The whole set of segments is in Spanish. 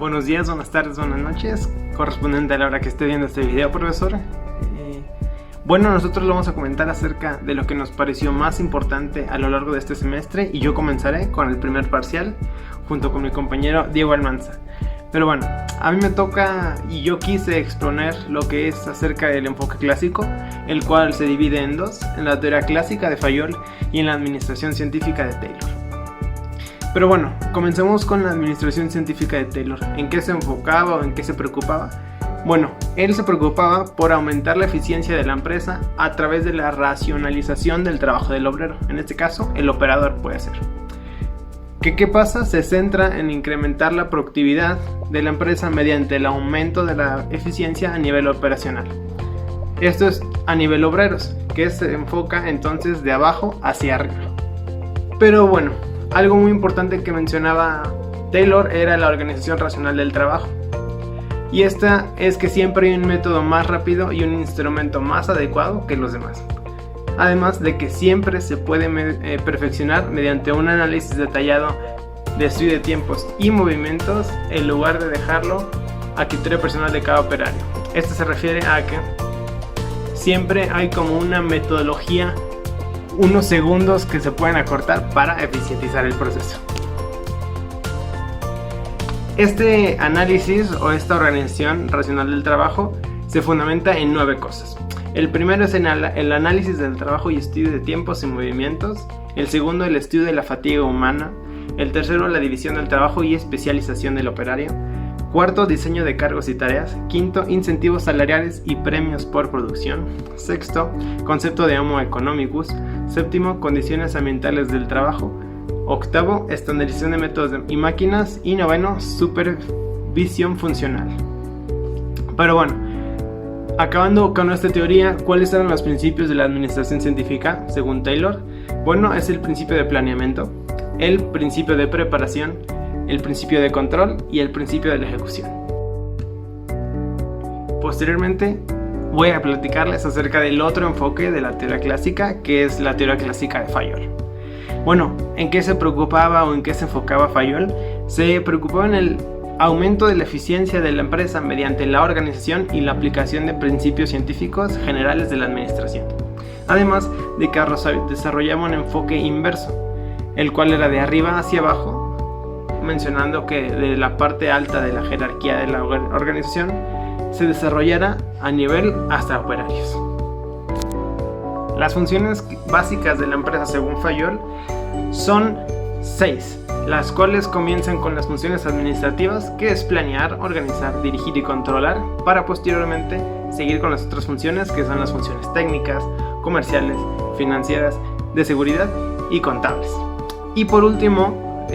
Buenos días, buenas tardes, buenas noches, correspondiente a la hora que esté viendo este video, profesor. Bueno, nosotros lo vamos a comentar acerca de lo que nos pareció más importante a lo largo de este semestre, y yo comenzaré con el primer parcial junto con mi compañero Diego Almanza. Pero bueno, a mí me toca y yo quise exponer lo que es acerca del enfoque clásico, el cual se divide en dos: en la teoría clásica de Fayol y en la administración científica de Taylor. Pero bueno, comencemos con la administración científica de Taylor. ¿En qué se enfocaba o en qué se preocupaba? Bueno, él se preocupaba por aumentar la eficiencia de la empresa a través de la racionalización del trabajo del obrero. En este caso, el operador puede ser. ¿Qué pasa? Se centra en incrementar la productividad de la empresa mediante el aumento de la eficiencia a nivel operacional. Esto es a nivel obreros, que se enfoca entonces de abajo hacia arriba. Pero bueno, algo muy importante que mencionaba Taylor era la organización racional del trabajo. Y esta es que siempre hay un método más rápido y un instrumento más adecuado que los demás. Además de que siempre se puede perfeccionar mediante un análisis detallado de estudio de tiempos y movimientos, en lugar de dejarlo a criterio personal de cada operario. Esto se refiere a que siempre hay como una metodología, unos segundos que se pueden acortar para eficientizar el proceso. Este análisis o esta organización racional del trabajo se fundamenta en 9 cosas. El primero es el análisis del trabajo y estudio de tiempos y movimientos. El segundo, el estudio de la fatiga humana. El tercero, la división del trabajo y especialización del operario. Cuarto, diseño de cargos y tareas. Quinto, incentivos salariales y premios por producción. Sexto, concepto de Homo economicus. Séptimo, condiciones ambientales del trabajo. Octavo, estandarización de métodos y máquinas. Y noveno, supervisión funcional. Pero bueno, acabando con esta teoría, ¿cuáles eran los principios de la administración científica según Taylor? Bueno, es el principio de planeamiento, el principio de preparación, el principio de control y el principio de la ejecución. Posteriormente voy a platicarles acerca del otro enfoque de la teoría clásica, que es la teoría clásica de Fayol. Bueno, ¿en qué se preocupaba o en qué se enfocaba Fayol? Se preocupaba en el aumento de la eficiencia de la empresa mediante la organización y la aplicación de principios científicos generales de la administración. Además de que desarrollaba un enfoque inverso, el cual era de arriba hacia abajo, mencionando que de la parte alta de la jerarquía de la organización se desarrollara a nivel hasta operarios. Las funciones básicas de la empresa según Fayol son 6, las cuales comienzan con las funciones administrativas, que es planear, organizar, dirigir y controlar, para posteriormente seguir con las otras funciones, que son las funciones técnicas, comerciales, financieras, de seguridad y contables. Y por último,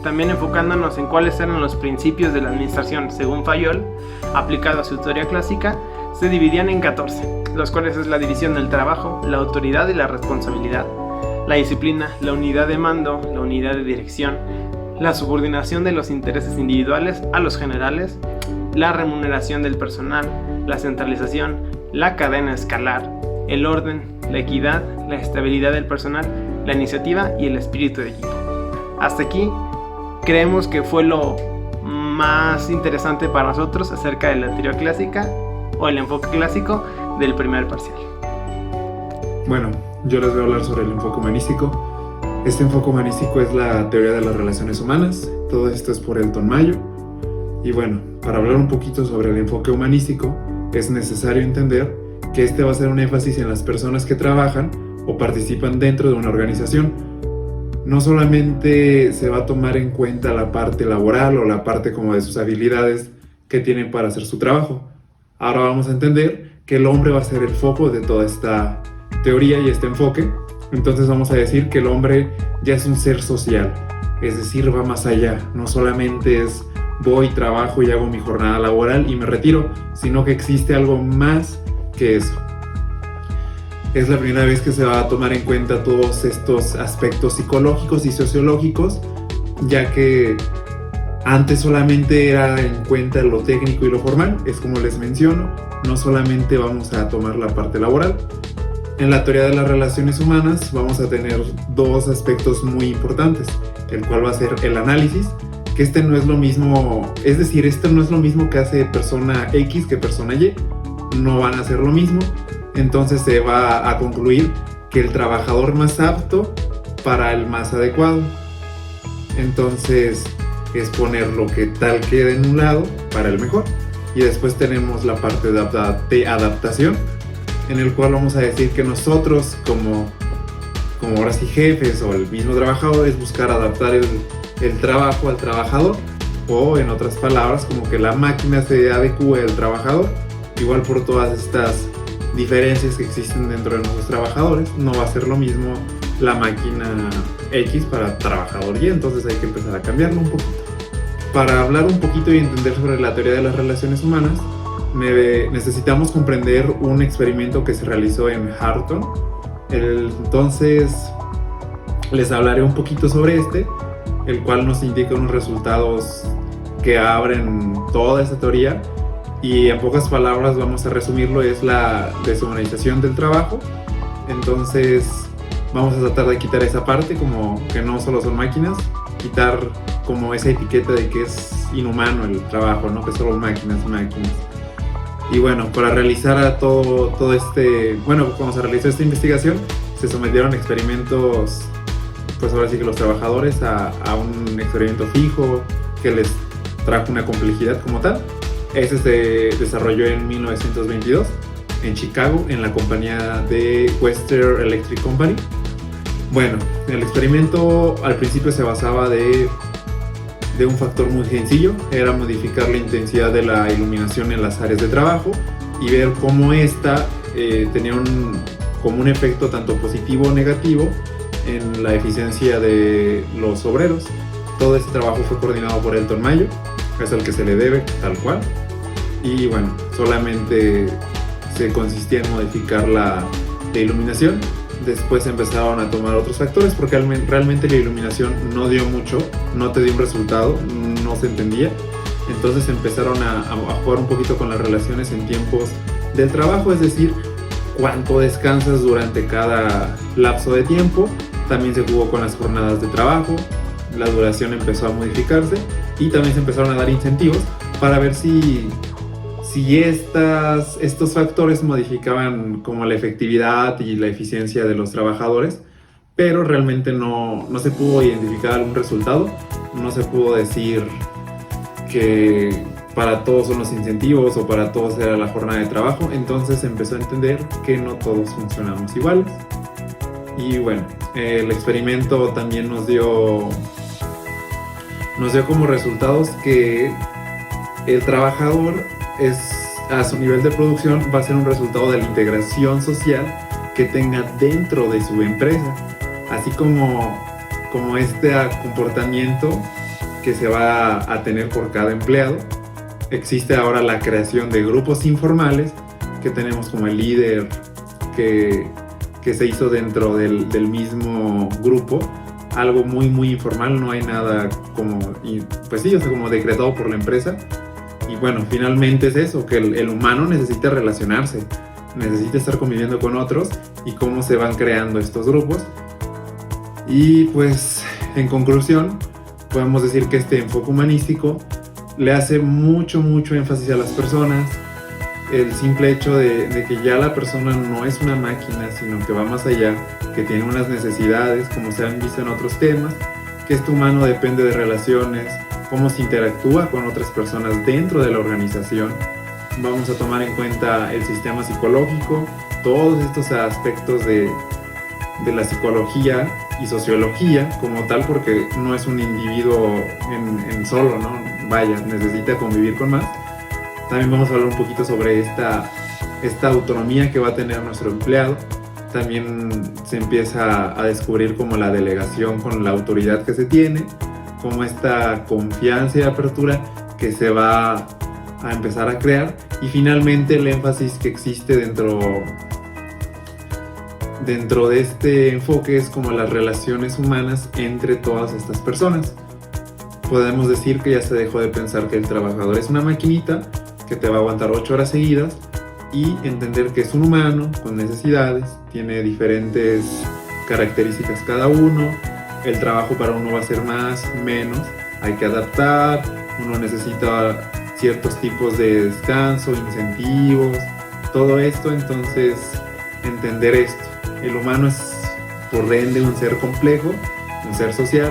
también enfocándonos en cuáles eran los principios de la administración según Fayol, aplicado a su teoría clásica, se dividían en 14, los cuales es la división del trabajo, la autoridad y la responsabilidad, la disciplina, la unidad de mando, la unidad de dirección, la subordinación de los intereses individuales a los generales, la remuneración del personal, la centralización, la cadena escalar, el orden, la equidad, la estabilidad del personal, la iniciativa y el espíritu de equipo. Hasta aquí creemos que fue lo más interesante para nosotros acerca de la teoría clásica o el enfoque clásico del primer parcial. Bueno, yo les voy a hablar sobre el enfoque humanístico. Este enfoque humanístico es la teoría de las relaciones humanas. Todo esto es por Elton Mayo. Y bueno, para hablar un poquito sobre el enfoque humanístico, es necesario entender que este va a ser un énfasis en las personas que trabajan o participan dentro de una organización. No solamente se va a tomar en cuenta la parte laboral o la parte como de sus habilidades que tienen para hacer su trabajo. Ahora vamos a entender que el hombre va a ser el foco de toda esta teoría y este enfoque. Entonces vamos a decir que el hombre ya es un ser social, es decir, va más allá. No solamente es voy, trabajo y hago mi jornada laboral y me retiro, sino que existe algo más que eso. Es la primera vez que se va a tomar en cuenta todos estos aspectos psicológicos y sociológicos, ya que antes solamente era en cuenta lo técnico y lo formal. Es como les menciono, no solamente vamos a tomar la parte laboral. En la teoría de las relaciones humanas vamos a tener dos aspectos muy importantes, el cual va a ser el análisis que este no es lo mismo, es decir, esto no es lo mismo que hace persona X que persona Y, no van a hacer lo mismo, entonces se va a concluir que el trabajador más apto para el más adecuado. Entonces es poner lo que tal queda en un lado para el mejor. Y después tenemos la parte de adaptación, en el cual vamos a decir que nosotros como ahora sí jefes o el mismo trabajador es buscar adaptar el trabajo al trabajador, o en otras palabras como que la máquina se adecue al trabajador. Igual por todas estas diferencias que existen dentro de nuestros trabajadores, no va a ser lo mismo la máquina X para trabajador Y, entonces hay que empezar a cambiarlo un poquito. Para hablar un poquito y entender sobre la teoría de las relaciones humanas, necesitamos comprender un experimento que se realizó en Harton. Entonces les hablaré un poquito sobre el cual nos indica unos resultados que abren toda esa teoría, y en pocas palabras vamos a resumirlo, es la deshumanización del trabajo. Entonces vamos a tratar de quitar esa parte, como que no solo son máquinas, quitar como esa etiqueta de que es inhumano el trabajo, ¿no? Que solo máquinas. Y bueno, para realizar cuando se realizó esta investigación, se sometieron experimentos, pues ahora sí que los trabajadores a un experimento fijo que les trajo una complejidad como tal. Ese se desarrolló en 1922 en Chicago, en la compañía de Western Electric Company. Bueno, el experimento al principio se basaba de un factor muy sencillo, era modificar la intensidad de la iluminación en las áreas de trabajo y ver cómo esta tenía como un efecto tanto positivo o negativo en la eficiencia de los obreros. Todo este trabajo fue coordinado por Elton Mayo, es al que se le debe tal cual, y bueno, solamente se consistía en modificar la iluminación. Después empezaron a tomar otros factores porque realmente la iluminación no dio mucho, no te dio un resultado, no se entendía. Entonces empezaron a jugar un poquito con las relaciones en tiempos del trabajo, es decir, cuánto descansas durante cada lapso de tiempo. También se jugó con las jornadas de trabajo, la duración empezó a modificarse y también se empezaron a dar incentivos para ver si estos factores modificaban como la efectividad y la eficiencia de los trabajadores, pero realmente no se pudo identificar algún resultado, no se pudo decir que para todos son los incentivos o para todos era la jornada de trabajo. Entonces se empezó a entender que no todos funcionamos iguales. Y bueno, el experimento también nos dio como resultados que el trabajador a su nivel de producción va a ser un resultado de la integración social que tenga dentro de su empresa, así como este comportamiento que se va a tener por cada empleado. Existe ahora la creación de grupos informales que tenemos como el líder que se hizo dentro del mismo grupo, algo muy muy informal, no hay nada como decretado por la empresa. Y bueno, finalmente es eso, que el humano necesita relacionarse, necesita estar conviviendo con otros, y cómo se van creando estos grupos. Y pues en conclusión podemos decir que este enfoque humanístico le hace mucho énfasis a las personas. El simple hecho de que ya la persona no es una máquina, sino que va más allá, que tiene unas necesidades, como se han visto en otros temas, que este humano depende de relaciones, cómo se interactúa con otras personas dentro de la organización. Vamos a tomar en cuenta el sistema psicológico, todos estos aspectos de la psicología y sociología como tal, porque no es un individuo en solo, ¿no? Vaya, necesita convivir con más. También vamos a hablar un poquito sobre esta autonomía que va a tener nuestro empleado. También se empieza a descubrir como la delegación con la autoridad que se tiene, como esta confianza y apertura que se va a empezar a crear, y finalmente el énfasis que existe dentro de este enfoque es como las relaciones humanas entre todas estas personas. Podemos decir que ya se dejó de pensar que el trabajador es una maquinita que te va a aguantar 8 horas seguidas, y entender que es un humano con necesidades, tiene diferentes características cada uno. El trabajo para uno va a ser más, menos, hay que adaptar, uno necesita ciertos tipos de descanso, incentivos, todo esto. Entonces, entender esto, el humano es por ende un ser complejo, un ser social,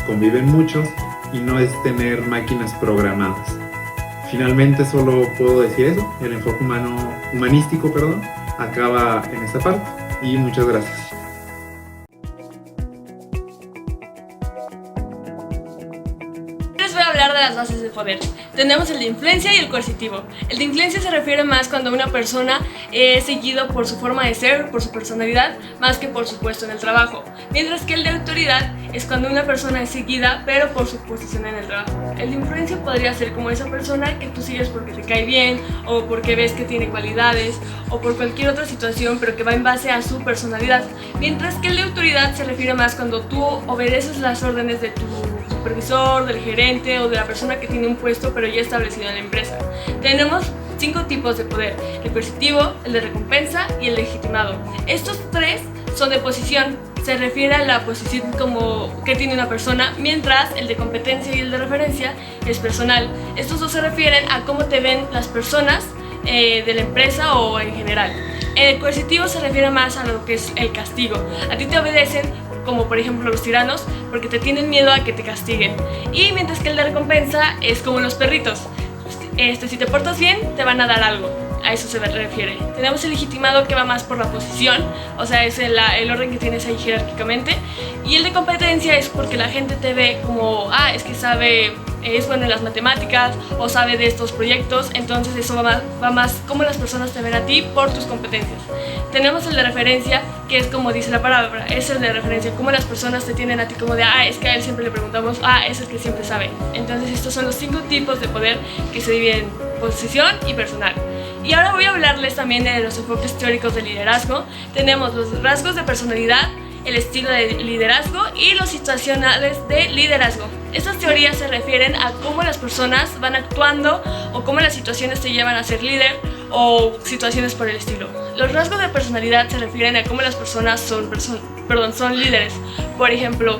conviven muchos y no es tener máquinas programadas. Finalmente solo puedo decir eso, el enfoque humanístico, acaba en esta parte y muchas gracias. Les voy a hablar de las bases del poder. Tenemos el de influencia y el coercitivo. El de influencia se refiere más cuando una persona es seguido por su forma de ser, por su personalidad, más que por su puesto en el trabajo. Mientras que el de autoridad es cuando una persona es seguida, pero por su posición en el trabajo. El de influencia podría ser como esa persona que tú sigues porque te cae bien, o porque ves que tiene cualidades, o por cualquier otra situación, pero que va en base a su personalidad. Mientras que el de autoridad se refiere más cuando tú obedeces las órdenes de tu supervisor, del gerente o de la persona que tiene un puesto pero ya establecido en la empresa. Tenemos 5 tipos de poder: el coercitivo, el de recompensa y el legitimado. Estos 3 son de posición, se refiere a la posición como que tiene una persona, mientras el de competencia y el de referencia es personal. Estos 2 se refieren a cómo te ven las personas de la empresa o en general. El coercitivo se refiere más a lo que es el castigo. A ti te obedecen, como por ejemplo los tiranos, porque te tienen miedo a que te castiguen. Y mientras que el de recompensa es como los perritos. Si te portas bien, te van a dar algo. A eso se refiere. Tenemos el legitimado, que va más por la posición, o sea, es el orden que tienes ahí jerárquicamente. Y el de competencia es porque la gente te ve como, es que sabe, es bueno en las matemáticas o sabe de estos proyectos. Entonces eso va más como las personas te ven a ti por tus competencias. Tenemos el de referencia, que es como dice la palabra, es el de referencia, como las personas te tienen a ti como de, es que a él siempre le preguntamos, es el que siempre sabe. Entonces estos son los 5 tipos de poder que se dividen en posición y personal. Y ahora voy a hablarles también de los enfoques teóricos del liderazgo. Tenemos los rasgos de personalidad, el estilo de liderazgo y los situacionales de liderazgo. Estas teorías se refieren a cómo las personas van actuando o cómo las situaciones te llevan a ser líder o situaciones por el estilo. Los rasgos de personalidad se refieren a cómo las personas son líderes. Por ejemplo,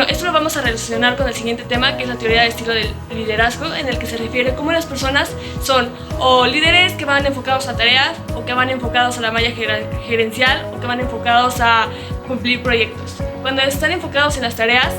esto lo vamos a relacionar con el siguiente tema, que es la teoría de estilo del liderazgo, en el que se refiere a cómo las personas son o líderes que van enfocados a tareas, o que van enfocados a la malla gerencial, o que van enfocados a cumplir proyectos. Cuando están enfocados en las tareas,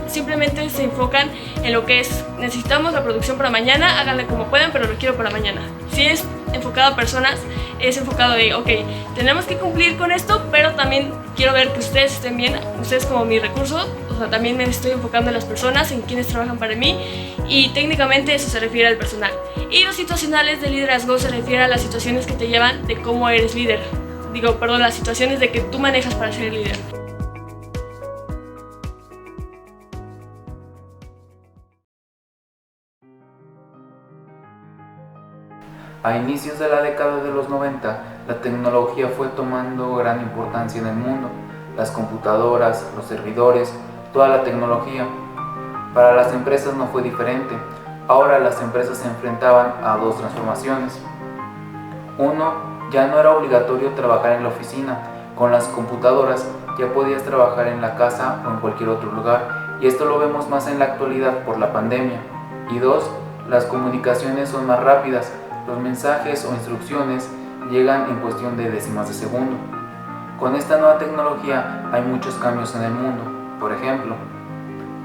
simplemente se enfocan en lo que es: necesitamos la producción para mañana, háganle como puedan, pero lo quiero para mañana. Si es enfocado a personas, es enfocado de, tenemos que cumplir con esto, pero también quiero ver que ustedes estén bien, ustedes como mi recurso. O sea, también me estoy enfocando en las personas, en quienes trabajan para mí, y técnicamente eso se refiere al personal. Y los situacionales de liderazgo se refiere a las situaciones que te llevan de cómo eres líder. Las situaciones de que tú manejas para ser líder. A inicios de la década de los 90, la tecnología fue tomando gran importancia en el mundo. Las computadoras, los servidores, toda la tecnología. Para las empresas no fue diferente. Ahora las empresas se enfrentaban a 2 transformaciones. 1, ya no era obligatorio trabajar en la oficina. Con las computadoras ya podías trabajar en la casa o en cualquier otro lugar, y esto lo vemos más en la actualidad por la pandemia. Y 2, las comunicaciones son más rápidas. Los mensajes o instrucciones llegan en cuestión de décimas de segundo. Con esta nueva tecnología hay muchos cambios en el mundo. Por ejemplo,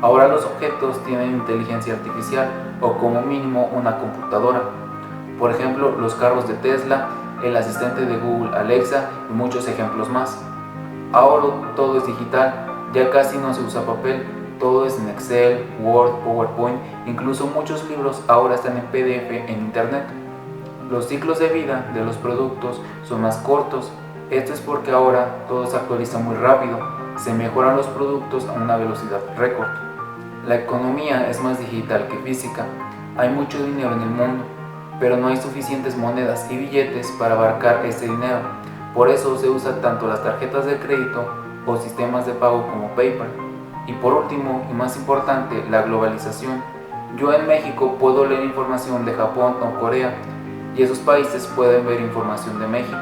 ahora los objetos tienen inteligencia artificial, o como mínimo una computadora. Por ejemplo, los carros de Tesla, el asistente de Google Alexa y muchos ejemplos más. Ahora todo es digital, ya casi no se usa papel, todo es en Excel, Word, PowerPoint, incluso muchos libros ahora están en PDF en Internet. Los ciclos de vida de los productos son más cortos. Esto es porque ahora todo se actualiza muy rápido, se mejoran los productos a una velocidad récord. La economía es más digital que física. Hay mucho dinero en el mundo, pero no hay suficientes monedas y billetes para abarcar este dinero. Por eso se usan tanto las tarjetas de crédito o sistemas de pago como PayPal. Y por último, y más importante, la globalización. Yo en México puedo leer información de Japón o Corea, y esos países pueden ver información de México,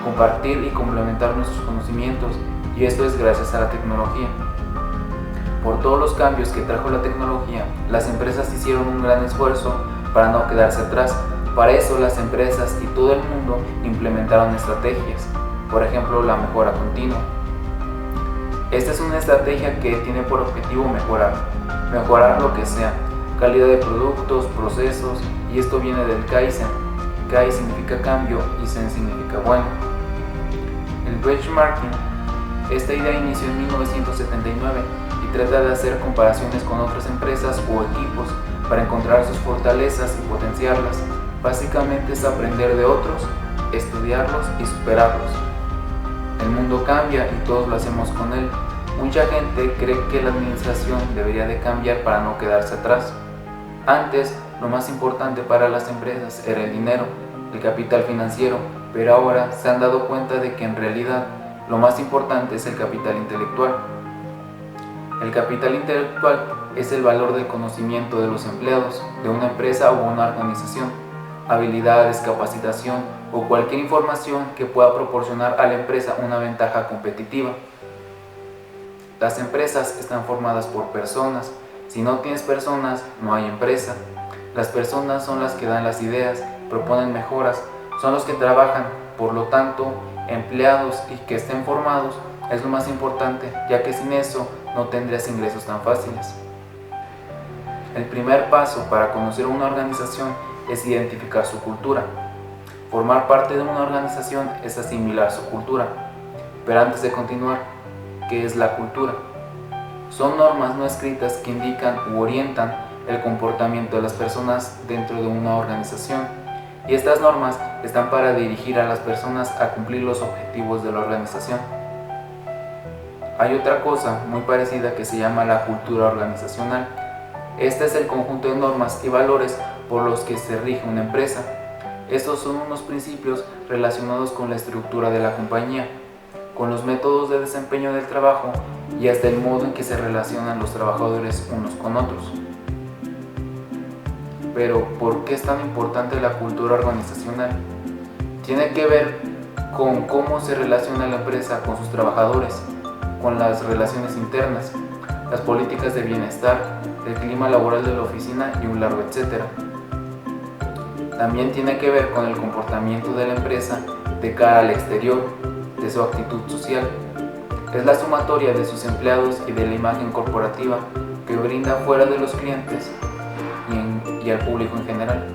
compartir y complementar nuestros conocimientos, y esto es gracias a la tecnología. Por todos los cambios que trajo la tecnología, las empresas hicieron un gran esfuerzo para no quedarse atrás. Para eso las empresas y todo el mundo implementaron estrategias, por ejemplo la mejora continua. Esta es una estrategia que tiene por objetivo mejorar lo que sea, calidad de productos, procesos, y esto viene del Kaizen. Kai significa cambio y Zen significa bueno. El benchmarking, esta idea inició en 1979 y trata de hacer comparaciones con otras empresas o equipos para encontrar sus fortalezas y potenciarlas. Básicamente es aprender de otros, estudiarlos y superarlos. El mundo cambia y todos lo hacemos con él. Mucha gente cree que la administración debería de cambiar para no quedarse atrás. Antes, lo más importante para las empresas era el dinero, el capital financiero, pero ahora se han dado cuenta de que en realidad lo más importante es el capital intelectual. El capital intelectual es el valor del conocimiento de los empleados de una empresa o una organización, habilidades, capacitación o cualquier información que pueda proporcionar a la empresa una ventaja competitiva. Las empresas están formadas por personas. Si no tienes personas, no hay empresa. Las personas son las que dan las ideas, proponen mejoras, son los que trabajan. Por lo tanto, empleados y que estén formados es lo más importante, ya que sin eso no tendrías ingresos tan fáciles. El primer paso para conocer una organización es identificar su cultura. Formar parte de una organización es asimilar su cultura. Pero antes de continuar, ¿qué es la cultura? Son normas no escritas que indican u orientan el comportamiento de las personas dentro de una organización, y estas normas están para dirigir a las personas a cumplir los objetivos de la organización. Hay otra cosa muy parecida que se llama la cultura organizacional. Este es el conjunto de normas y valores por los que se rige una empresa. Estos son unos principios relacionados con la estructura de la compañía, con los métodos de desempeño del trabajo y hasta el modo en que se relacionan los trabajadores unos con otros. Pero, ¿por qué es tan importante la cultura organizacional? Tiene que ver con cómo se relaciona la empresa con sus trabajadores, con las relaciones internas, las políticas de bienestar, el clima laboral de la oficina y un largo etcétera. También tiene que ver con el comportamiento de la empresa de cara al exterior, de su actitud social. Es la sumatoria de sus empleados y de la imagen corporativa que brinda fuera de los clientes y al público en general.